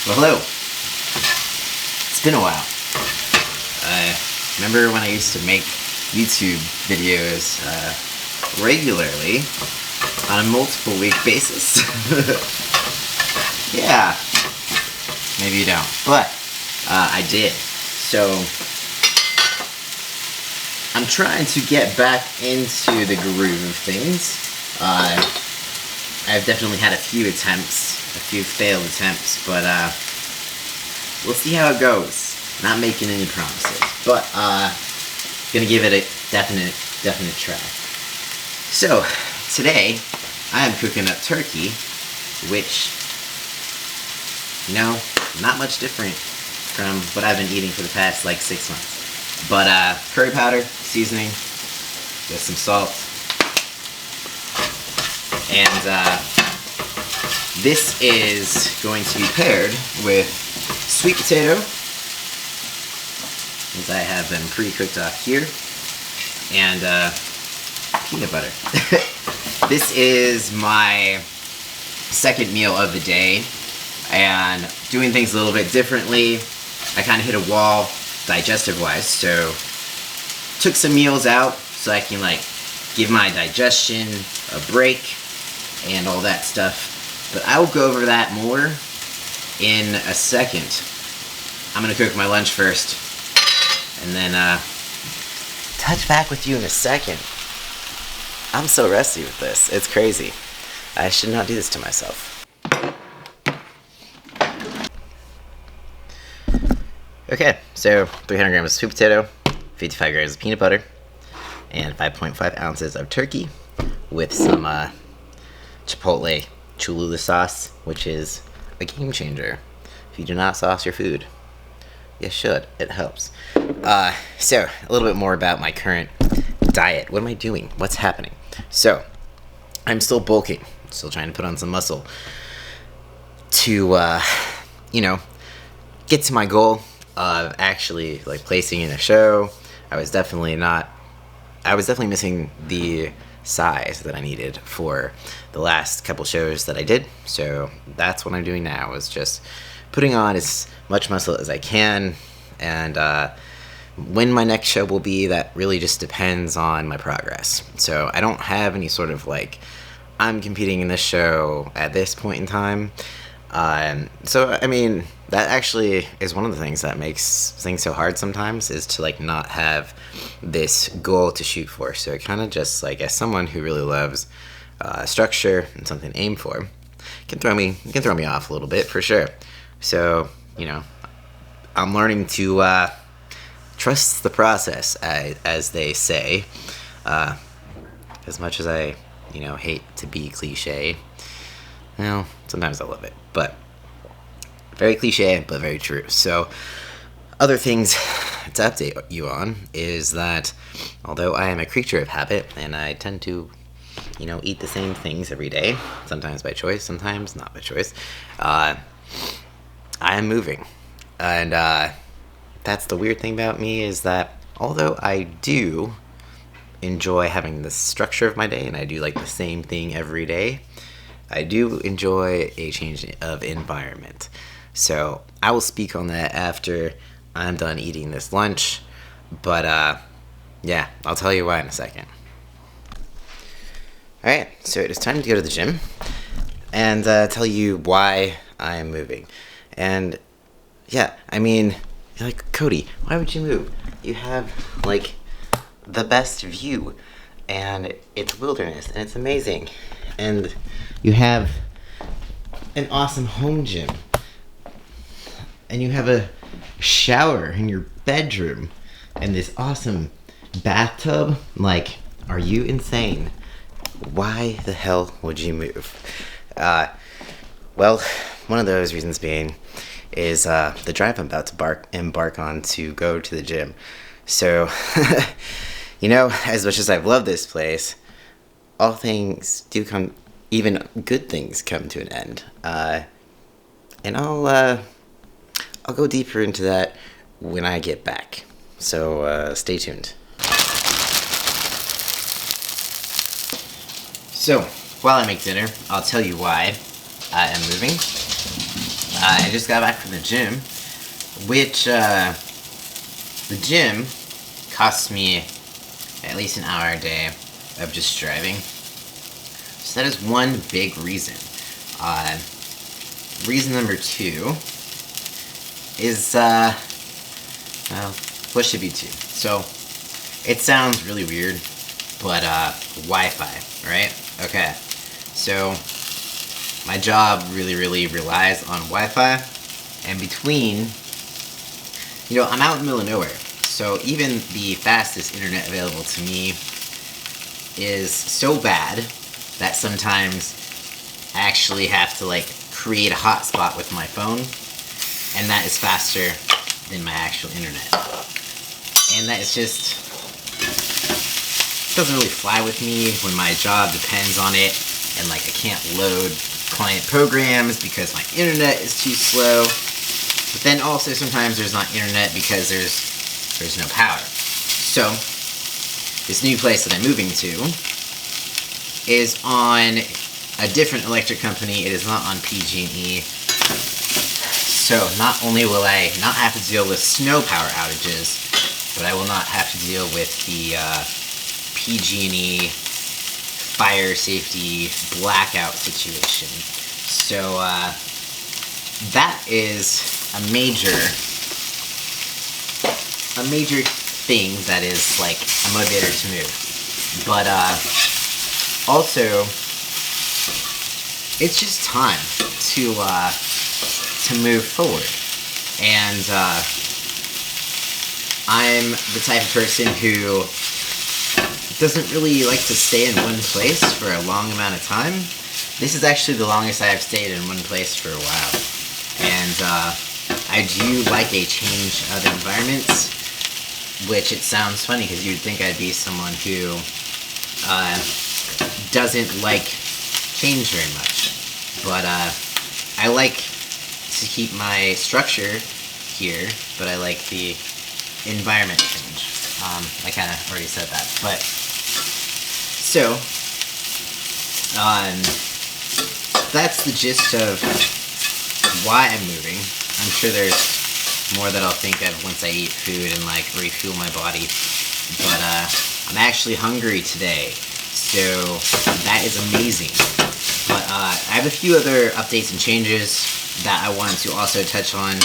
Well, hello. It's been a while. Remember when I used to make YouTube videos regularly on a multiple week basis? Yeah. Maybe you don't. But I did. So I'm trying to get back into the groove of things. I've definitely had a few failed attempts, but we'll see how it goes. Not making any promises, but gonna give it a definite try. So today I am cooking up turkey, which, you know, not much different from what I've been eating for the past like 6 months. But curry powder, seasoning, with some salt. And this is going to be paired with sweet potato, as I have them pre-cooked off here, and peanut butter. This is my second meal of the day, and doing things a little bit differently. I kind of hit a wall digestive-wise, so took some meals out so I can like give my digestion a break and all that stuff. But I will go over that more in a second. I'm gonna cook my lunch first, and then touch back with you in a second. I'm so rusty with this. It's crazy. I should not do this to myself. Okay, so 300 grams of sweet potato, 55 grams of peanut butter, and 5.5 ounces of turkey with some Chipotle Cholula sauce, which is a game changer. If you do not sauce your food, you should. It helps. So, a little bit more about my current diet. What am I doing? What's happening? So, I'm still bulking. Still trying to put on some muscle to, you know, get to my goal of actually, like, placing in a show. I was definitely missing the size that I needed for the last couple shows that I did. So that's what I'm doing now, is just putting on as much muscle as I can. And when my next show will be, that really just depends on my progress. So I don't have any sort of like, I'm competing in this show at this point in time. So I mean, that actually is one of the things that makes things so hard sometimes, is to like not have this goal to shoot for. So it kind of just like, as someone who really loves structure and something to aim for, can throw me off a little bit for sure. So, you know, I'm learning to trust the process, as they say. As much as I, you know, hate to be cliche, well, sometimes I love it, but very cliche, but very true. So, other things to update you on is that although I am a creature of habit and I tend to, you know, eat the same things every day, sometimes by choice, sometimes not by choice, I am moving. And that's the weird thing about me, is that although I do enjoy having the structure of my day and I do like the same thing every day, I do enjoy a change of environment. So I will speak on that after I'm done eating this lunch. But yeah, I'll tell you why in a second. Alright, so it is time to go to the gym and tell you why I am moving. And yeah, I mean, you're like, Cody, why would you move? You have like the best view, and it's wilderness, and it's amazing. And you have an awesome home gym, and you have a shower in your bedroom, and this awesome bathtub. Like, are you insane? Why the hell would you move? Well, one of those reasons being is the drive I'm about to embark on to go to the gym. So, you know, as much as I've loved this place, all things do come, even good things come to an end. And I'll go deeper into that when I get back. So stay tuned. So, while I make dinner, I'll tell you why I am moving. I just got back from the gym, which the gym costs me at least an hour a day of just driving. So that is one big reason. Reason number two is, well, what should be two? So, it sounds really weird, but Wi-Fi, right? Okay, so my job really relies on Wi-Fi, and between, I'm out in the middle of nowhere, so even the fastest internet available to me is so bad that sometimes I actually have to create a hotspot with my phone, and that is faster than my actual internet. And that is just doesn't really fly with me when my job depends on it, and I can't load client programs because my internet is too slow. But then also sometimes there's not internet because there's no power. So this new place that I'm moving to is on a different electric company. It is not on PG&E. So not only will I not have to deal with snow power outages, but I will not have to deal with the PG&E fire safety blackout situation. So that is a major thing that is a motivator to move. But also, it's just time to move forward. And I'm the type of person who doesn't really like to stay in one place for a long amount of time. This is actually the longest I have stayed in one place for a while. And I do like a change of environments, which it sounds funny because you'd think I'd be someone who doesn't like change very much. But I like to keep my structure here, but I like the environment change. I kind of already said that. But so that's the gist of why I'm moving. I'm sure there's more that I'll think of once I eat food and refuel my body. But I'm actually hungry today, so that is amazing. But I have a few other updates and changes that I wanted to also touch on,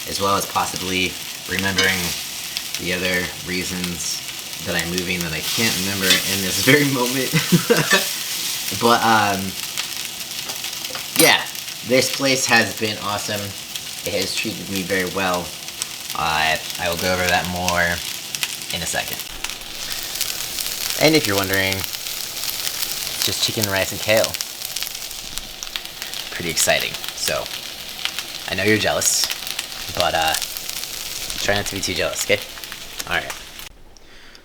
as well as possibly remembering the other reasons that I'm moving that I can't remember in this very moment. But yeah, this place has been awesome. It has treated me very well. I will go over that more in a second. And if you're wondering, just chicken, rice, and kale. Pretty exciting. So, I know you're jealous, but try not to be too jealous, okay? Alright.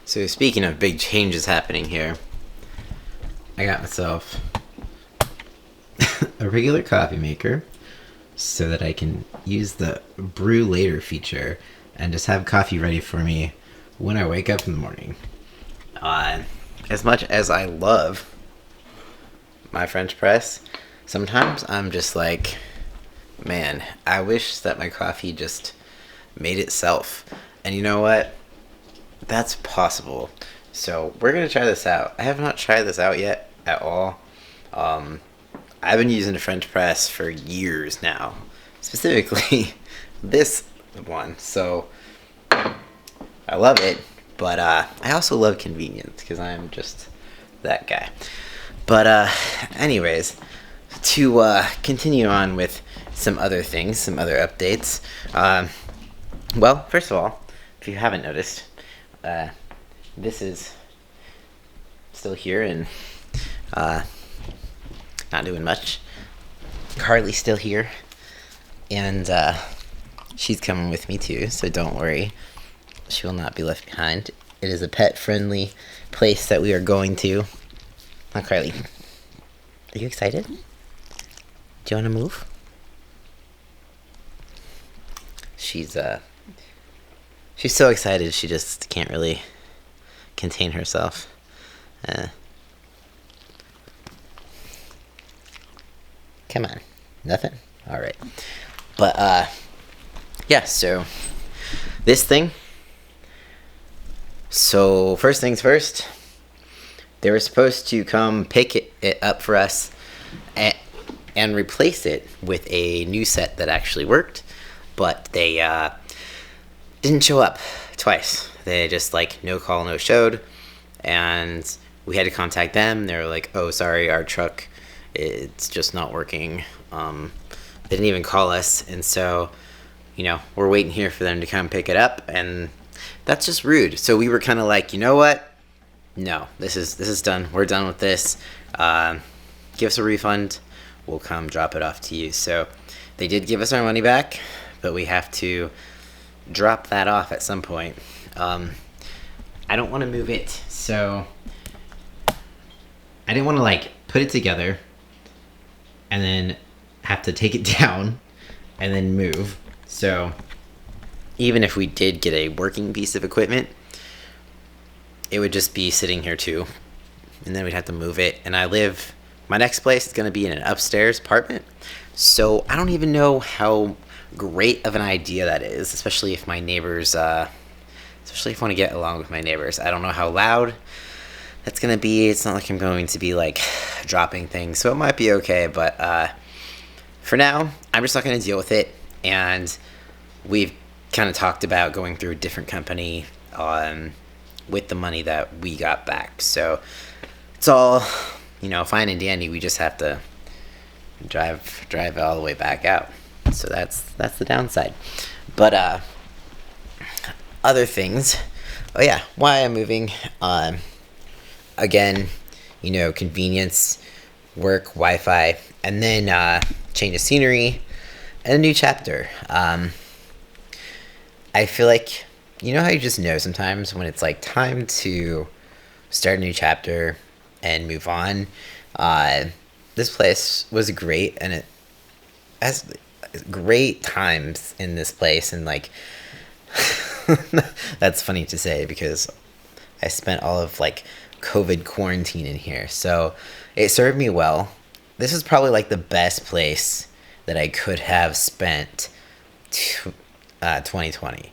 So speaking of big changes happening here, I got myself a regular coffee maker so that I can use the brew later feature and just have coffee ready for me when I wake up in the morning. As much as I love my French press, sometimes I'm just like, man, I wish that my coffee just made itself. And you know what? That's possible. So we're going to try this out. I have not tried this out yet at all. I've been using a French press for years now. Specifically, this one. So I love it. But I also love convenience because I'm just that guy. But anyways, to continue on with some other things, some other updates. Well, first of all, if you haven't noticed, this is still here and not doing much. Carly's still here, and she's coming with me too, so don't worry. She will not be left behind. It is a pet-friendly place that we are going to. Huh, Carly? Are you excited? Do you want to move? She's so excited she just can't really contain herself. Come on. Nothing? Alright. But yeah, so this thing. So first things first, they were supposed to come pick it up for us and replace it with a new set that actually worked, but they didn't show up twice. They just like no call, no showed, and we had to contact them. They were like, "Oh, sorry, our truck, it's just not working." They didn't even call us, and so we're waiting here for them to come pick it up, and that's just rude. So we were kind of like, you know what? No, this is done. We're done with this. Give us a refund. We'll come drop it off to you. So they did give us our money back, but we have to drop that off at some point. I don't want to move it, so I didn't want to like put it together and then have to take it down and then move. So even if we did get a working piece of equipment, it would just be sitting here too, and then we'd have to move it. And my next place is going to be in an upstairs apartment, so I don't even know how great of an idea that is, especially if my neighbors, especially if I want to get along with my neighbors. I don't know how loud that's going to be. It's not like I'm going to be like dropping things, so it might be okay, but for now, I'm just not going to deal with it. And we've kind of talked about going through a different company with the money that we got back. So it's all, fine and dandy. We just have to drive all the way back out. So that's the downside. But other things. Oh yeah, why I'm moving. Again, convenience, work, Wi-Fi, and then change of scenery and a new chapter. I feel like, how you just know sometimes when it's like time to start a new chapter and move on. This place was great, and it has great times in this place, and like that's funny to say because I spent all of like COVID quarantine in here, so it served me well. This is probably like the best place that I could have spent 2020.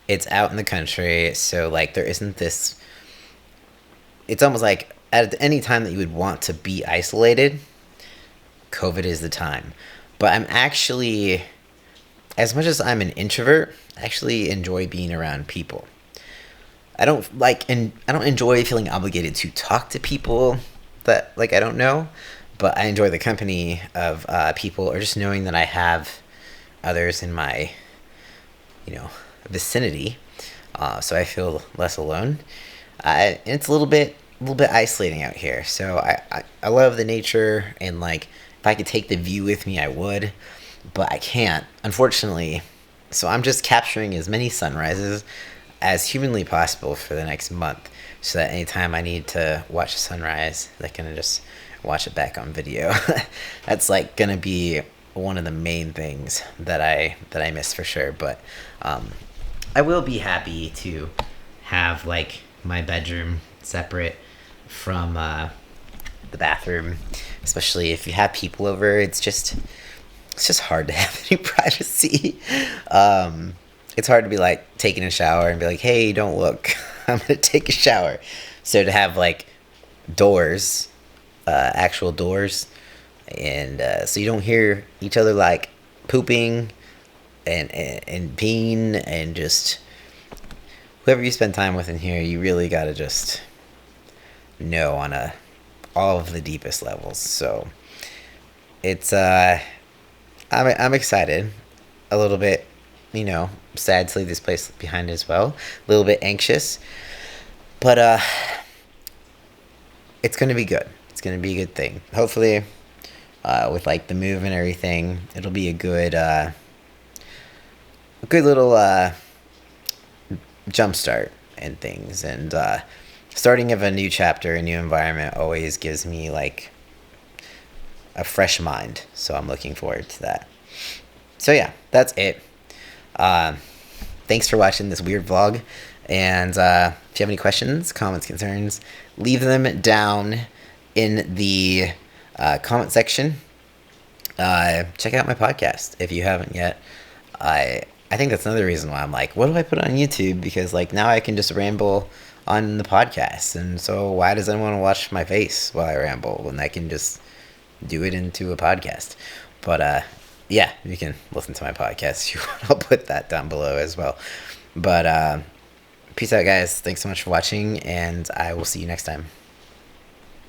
It's out in the country, so like there isn't this. It's almost like at any time that you would want to be isolated, COVID is the time. But I'm actually, as much as I'm an introvert, I actually enjoy being around people. I don't enjoy feeling obligated to talk to people that like I don't know, but I enjoy the company of people, or just knowing that I have others in my vicinity, so I feel less alone. It's a little bit isolating out here, so I love the nature, and like if I could take the view with me I would, but I can't, unfortunately. So I'm just capturing as many sunrises as humanly possible for the next month, so that anytime I need to watch a sunrise, I can just watch it back on video. That's like gonna be one of the main things that I miss for sure. But I will be happy to have like my bedroom separate from the bathroom, especially if you have people over. It's just hard to have any privacy. It's hard to be like taking a shower and be like, hey, don't look, I'm gonna take a shower. So to have like doors, actual doors, and so you don't hear each other like pooping and peeing, and just whoever you spend time with in here, you really gotta just know on all of the deepest levels. So it's I'm excited, a little bit, sad to leave this place behind as well, a little bit anxious, but it's gonna be good. It's gonna be a good thing. Hopefully, with like the move and everything, it'll be a good little jump start and things. And starting of a new chapter, a new environment, always gives me like a fresh mind. So I'm looking forward to that. So yeah, that's it. Thanks for watching this weird vlog. And if you have any questions, comments, concerns, leave them down in the comment section. check out my podcast if you haven't yet. I think that's another reason why I'm like, what do I put on YouTube? Because like now I can just ramble on the podcast, and so why does anyone want to watch my face while I ramble when I can just do it into a podcast? But yeah, you can listen to my podcast if you want. I'll put that down below as well. But peace out, guys. Thanks so much for watching, and I will see you next time.